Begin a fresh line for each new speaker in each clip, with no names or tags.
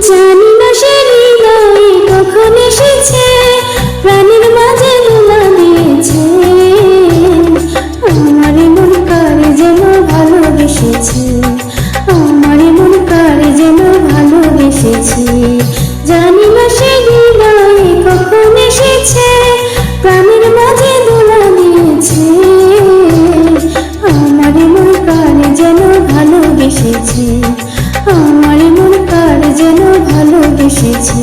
জানি না সে হৃদয়ে কখন এসেছে, প্রাণের মাঝে দোলা দিয়েছে। আমার মন কারে যেন ভালোবেসেছে, আমার মন কারে যেন ভালোবেসেছে। জানি না সে হৃদয়ে কখন এসেছে, প্রাণের মাঝে দোলা দিয়েছে। আমার মন কারে যেন ভালোবেসেছে, আমার মন কারে যেন ভালোবেসেছে।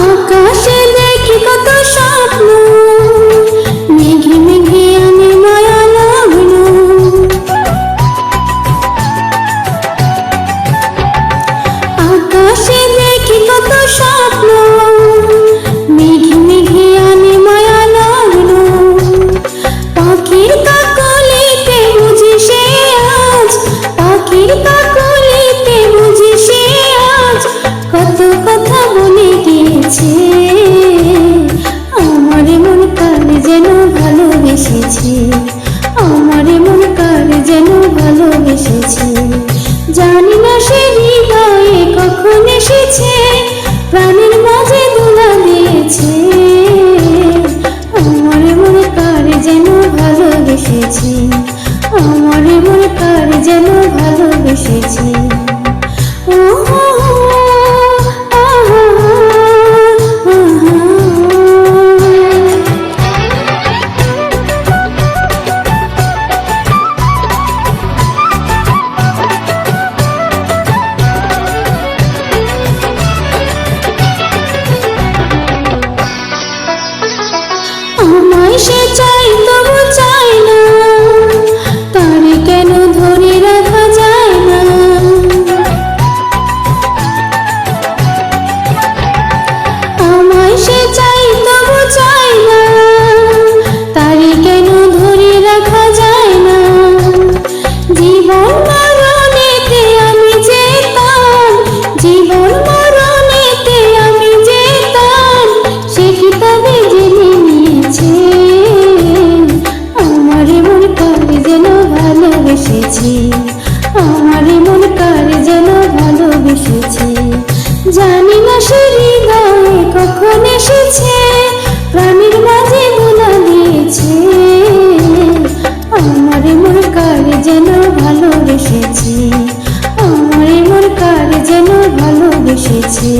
আকাশে দেখি কত স্বপ্ন, মেঘে মেঘে আনে মায়া লগ্ন। আকাশে দেখি কত স্বপ্ন, মেঘে মেঘে আনে মায়া লগ্ন। পাখির কাকলিতে বুঝি সে আজ, পাখির কাকলিতে বুঝি সে আজ কত কথা বলে গিয়েছে। আমার মন কারে যেন ভালোবেসেছে, আমার মন কারে যেন ভালোবেসেছে। জানি না সে হৃদয়ে কখন এসেছে, প্রাণের মাঝে দোলা দিয়েছে। আমার মন কারে যেন ভালোবেসেছে, আমার মন কারে যেন ভালোবেসেছে। আমায় সে চাই তবু চাই না, তারে কেন ধরে রাখা যায় না। আমায় সে চাই তবু চাই না, তারে কেন ধরে রাখা যায় না। জীবন মরণেতে আমি যেতাম, জীবন মরণেতে আমি যেতাম, সে কি তবে জেনে নিয়েছে। আমার মন কারে যেন ভালোবেসেছে, আমার মন কারে যেন ভালোবেসেছে। জানি না সে হৃদয়ে কখন এসেছে, প্রাণের মাঝে দোলা দিয়েছে। আমার মন কারে যেন ভালোবেসেছে, আমার মন কারে যেন ভালোবেসেছে।